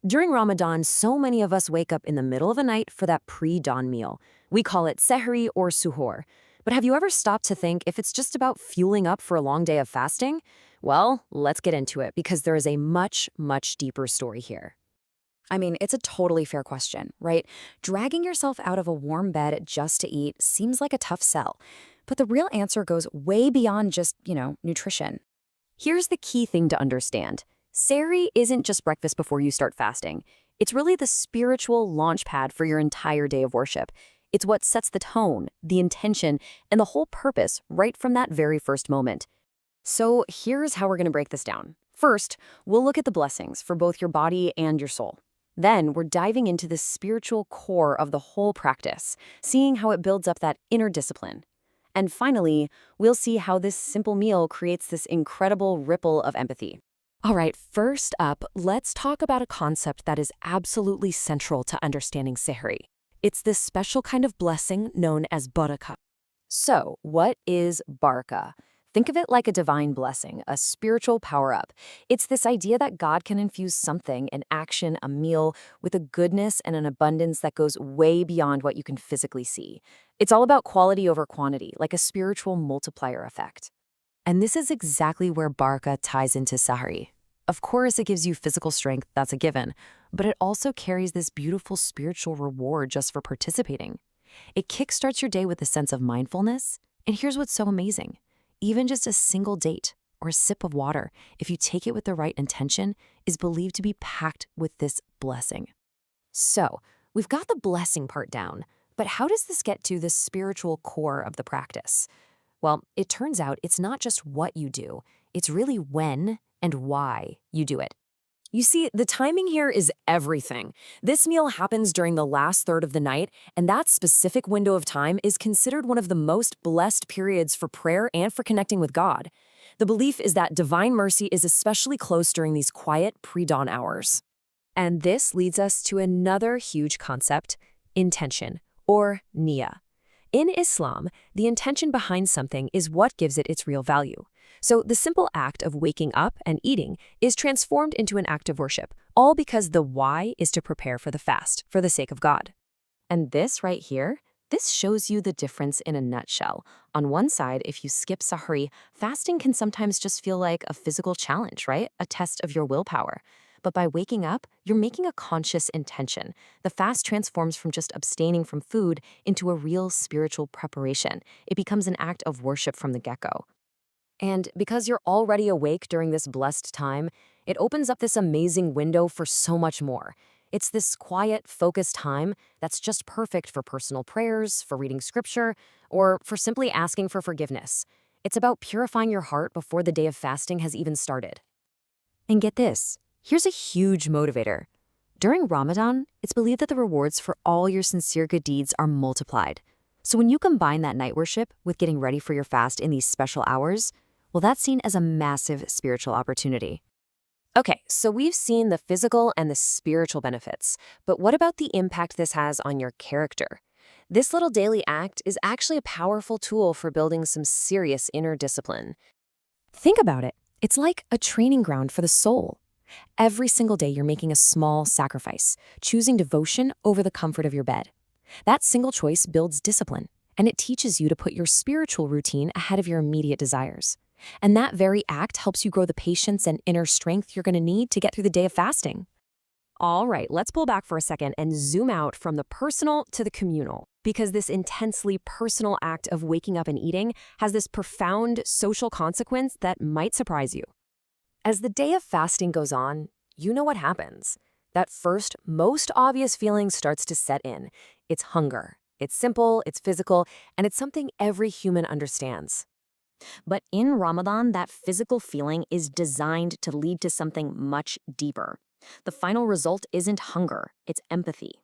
During Ramadan, so many of us wake up in the middle of the night for that pre-dawn meal. We call it Sehri or Suhoor. But have you ever stopped to think if it's just about fueling up for a long day of fasting? Well, let's get into it because there is a much, much deeper story here. I mean, it's a totally fair question, right? Dragging yourself out of a warm bed just to eat seems like a tough sell. But the real answer goes way beyond just, nutrition. Here's the key thing to understand. Sehri isn't just breakfast before you start fasting. It's really the spiritual launch pad for your entire day of worship. It's what sets the tone, the intention, and the whole purpose right from that very first moment. So here's how we're going to break this down. First, we'll look at the blessings for both your body and your soul. Then we're diving into the spiritual core of the whole practice, seeing how it builds up that inner discipline. And finally, we'll see how this simple meal creates this incredible ripple of empathy. All right, first up, let's talk about a concept that is absolutely central to understanding Sehri. It's this special kind of blessing known as barakah. So, what is barakah? Think of it like a divine blessing, a spiritual power-up. It's this idea that God can infuse something, an action, a meal, with a goodness and an abundance that goes way beyond what you can physically see. It's all about quality over quantity, like a spiritual multiplier effect. And this is exactly where barakah ties into Sehri. Of course, it gives you physical strength, that's a given, but it also carries this beautiful spiritual reward just for participating. It kickstarts your day with a sense of mindfulness, and here's what's so amazing. Even just a single date or a sip of water, if you take it with the right intention, is believed to be packed with this blessing. So, we've got the blessing part down, but how does this get to the spiritual core of the practice? Well, it turns out it's not just what you do, it's really when and why you do it. You see, the timing here is everything. This meal happens during the last third of the night, and that specific window of time is considered one of the most blessed periods for prayer and for connecting with God. The belief is that divine mercy is especially close during these quiet pre-dawn hours. And this leads us to another huge concept, intention, or niyyah. In Islam, the intention behind something is what gives it its real value. So the simple act of waking up and eating is transformed into an act of worship, all because the why is to prepare for the fast, for the sake of God. And this right here, this shows you the difference in a nutshell. On one side, if you skip Sahri, fasting can sometimes just feel like a physical challenge, right? A test of your willpower. But by waking up, you're making a conscious intention. The fast transforms from just abstaining from food into a real spiritual preparation. It becomes an act of worship from the get-go. And because you're already awake during this blessed time, it opens up this amazing window for so much more. It's this quiet, focused time that's just perfect for personal prayers, for reading scripture, or for simply asking for forgiveness. It's about purifying your heart before the day of fasting has even started. And get this, here's a huge motivator. During Ramadan, it's believed that the rewards for all your sincere good deeds are multiplied. So when you combine that night worship with getting ready for your fast in these special hours, well, that's seen as a massive spiritual opportunity. Okay, so we've seen the physical and the spiritual benefits, but what about the impact this has on your character? This little daily act is actually a powerful tool for building some serious inner discipline. Think about it. It's like a training ground for the soul. Every single day you're making a small sacrifice, choosing devotion over the comfort of your bed. That single choice builds discipline, and it teaches you to put your spiritual routine ahead of your immediate desires. And that very act helps you grow the patience and inner strength you're going to need to get through the day of fasting. All right, let's pull back for a second and zoom out from the personal to the communal, because this intensely personal act of waking up and eating has this profound social consequence that might surprise you. As the day of fasting goes on, you know what happens. That first, most obvious feeling starts to set in. It's hunger. It's simple, it's physical, and it's something every human understands. But in Ramadan, that physical feeling is designed to lead to something much deeper. The final result isn't hunger, it's empathy.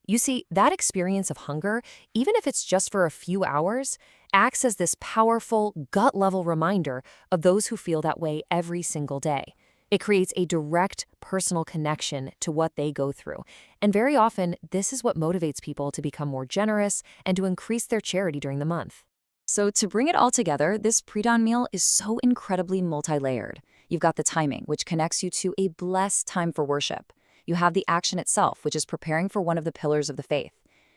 You see, that experience of hunger, even if it's just for a few hours, acts as this powerful, gut-level reminder of those who feel that way every single day. It creates a direct personal connection to what they go through. And very often, this is what motivates people to become more generous and to increase their charity during the month. So to bring it all together, this pre-dawn meal is so incredibly multi-layered. You've got the timing, which connects you to a blessed time for worship. You have the action itself, which is preparing for one of the pillars of the faith.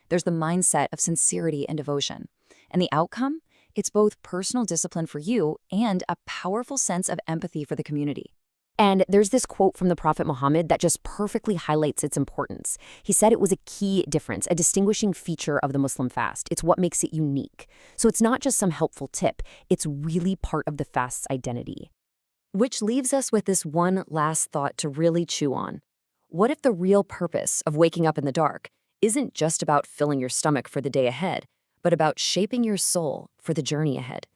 There's the mindset of sincerity and devotion. And the outcome? It's both personal discipline for you and a powerful sense of empathy for the community. And there's this quote from the Prophet Muhammad that just perfectly highlights its importance. He said it was a key difference, a distinguishing feature of the Muslim fast. It's what makes it unique. So it's not just some helpful tip, it's really part of the fast's identity. Which leaves us with this one last thought to really chew on. What if the real purpose of waking up in the dark isn't just about filling your stomach for the day ahead, but about shaping your soul for the journey ahead?